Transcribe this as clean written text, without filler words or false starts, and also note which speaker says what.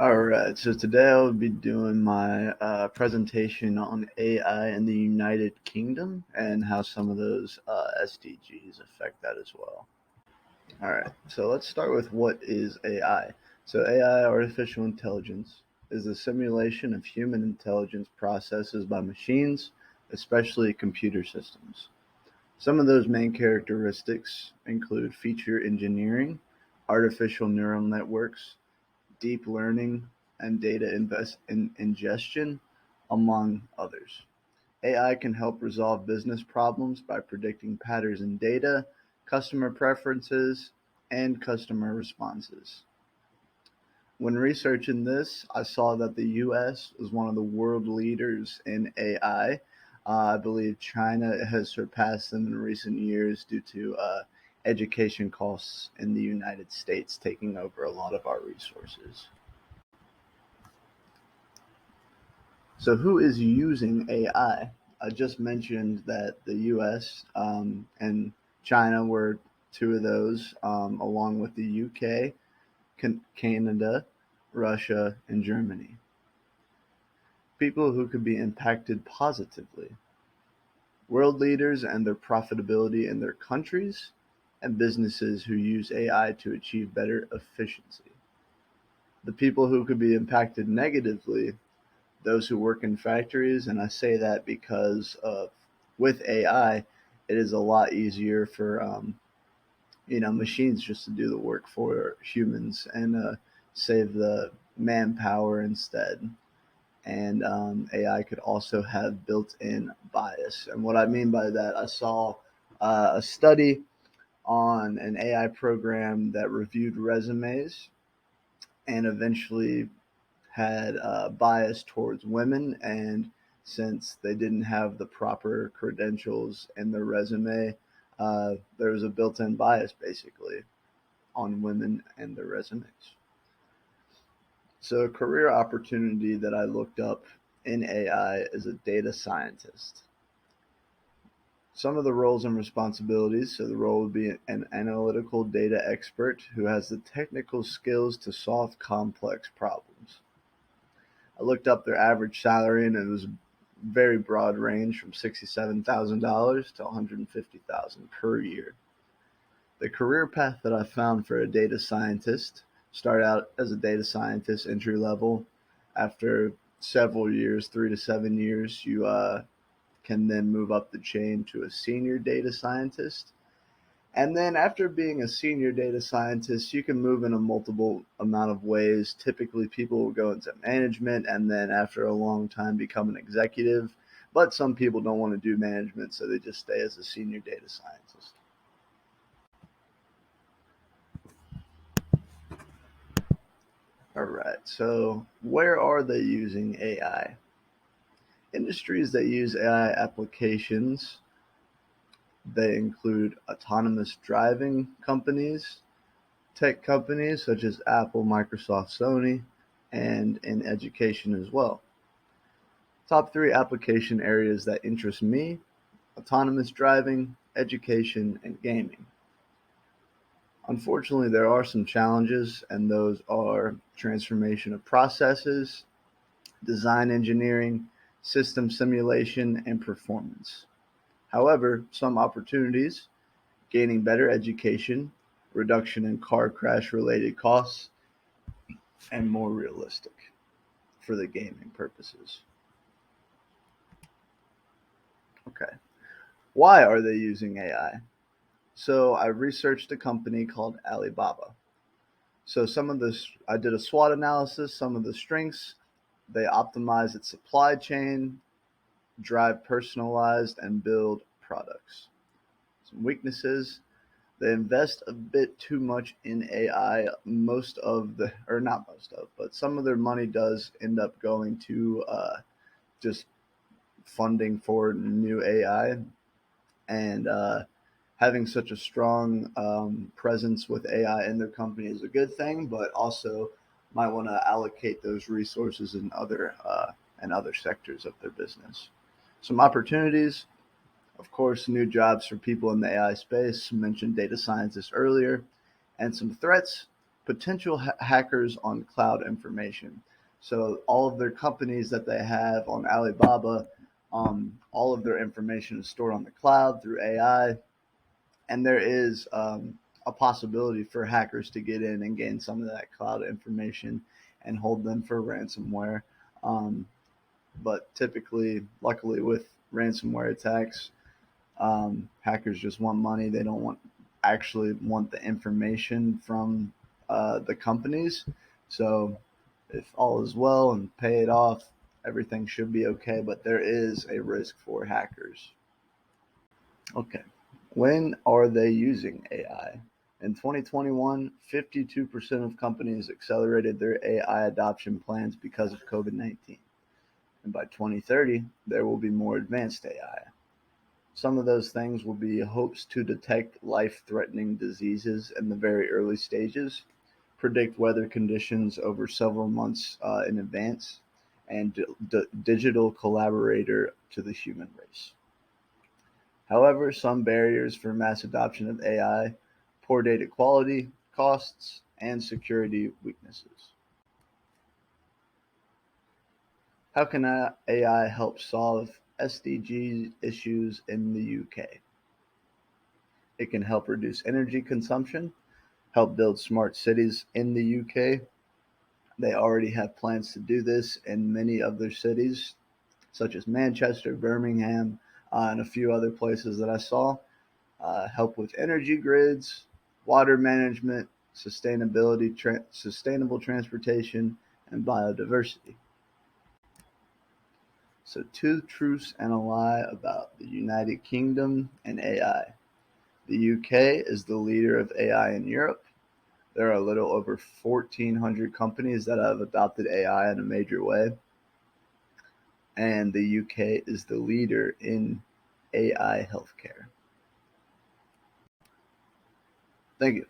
Speaker 1: All right, so today I'll be doing my presentation on AI in the United Kingdom and how some of those SDGs affect that as well. All right, so let's start with what is AI. So, AI, artificial intelligence, is the simulation of human intelligence processes by machines, especially computer systems. Some of those main characteristics include feature engineering, artificial neural networks, deep learning, and data ingestion, among others. AI can help resolve business problems by predicting patterns in data, customer preferences, and customer responses. When researching this, I saw that the US is one of the world leaders in AI. I believe China has surpassed them in recent years due to education costs in the United States taking over a lot of our resources. So, who is using AI? I just mentioned that the US and China were two of those, along with the UK, Canada, Russia, and Germany. People who could be impacted positively: world leaders and their profitability in their countries, and businesses who use AI to achieve better efficiency. The people who could be impacted negatively: those who work in factories, and I say that because of with AI, it is a lot easier for machines just to do the work for humans and save the manpower instead. And AI could also have built-in bias. And what I mean by that, I saw a study on an AI program that reviewed resumes and eventually had bias towards women, and since they didn't have the proper credentials in their resume, there was a built-in bias basically on women and their resumes. So, a career opportunity that I looked up in AI is a data scientist. Some of the roles and responsibilities: so the role would be an analytical data expert who has the technical skills to solve complex problems. I looked up their average salary, and it was a very broad range from $67,000 to $150,000 per year. The career path that I found for a data scientist: start out as a data scientist entry level. After several years, 3 to 7 years, you can then move up the chain to a senior data scientist. And then after being a senior data scientist, you can move in a multiple amount of ways. Typically, people will go into management and then after a long time become an executive. But some people don't want to do management, so they just stay as a senior data scientist. All right, so where are they using AI? Industries that use AI applications, they include autonomous driving companies, tech companies such as Apple, Microsoft, Sony, and in education as well. Top three application areas that interest me: autonomous driving, education, and gaming. Unfortunately, there are some challenges, and those are transformation of processes, design engineering, system simulation, and performance. However, some opportunities: gaining better education, reduction in car crash related costs, and more realistic for the gaming purposes. Okay. Why are they using AI? So I researched a company called Alibaba. So I did a SWOT analysis. Some of the strengths: they optimize its supply chain, drive personalized and build products. Some weaknesses: they invest a bit too much in AI. Or not most of, but some of their money does end up going to just funding for new AI, and having such a strong presence with AI in their company is a good thing, but also might want to allocate those resources in other sectors of their business. Some opportunities: of course, new jobs for people in the AI space. I mentioned data scientists earlier, and some threats: potential hackers on cloud information. So all of their companies that they have on Alibaba, all of their information is stored on the cloud through AI, and there is a possibility for hackers to get in and gain some of that cloud information and hold them for ransomware. Um, but typically, luckily, with ransomware attacks, hackers just want money. They don't actually want the information from the companies. So if all is well and pay it off, everything should be okay. But there is a risk for hackers. Okay. When are they using AI? In 2021, 52% of companies accelerated their AI adoption plans because of COVID 19. And by 2030, there will be more advanced AI. Some of those things will be hopes to detect life threatening diseases in the very early stages, predict weather conditions over several months in advance, and digital collaborator to the human race. However, some barriers for mass adoption of AI: poor data quality, costs, and security weaknesses. How can AI help solve SDG issues in the UK? It can help reduce energy consumption, help build smart cities in the UK. They already have plans to do this in many other cities, such as Manchester, Birmingham, and a few other places that I saw. Help with energy grids, water management, sustainable transportation, and biodiversity. So, two truths and a lie about the United Kingdom and AI. The UK is the leader of AI in Europe. There are a little over 1,400 companies that have adopted AI in a major way, and the UK is the leader in AI healthcare. Thank you.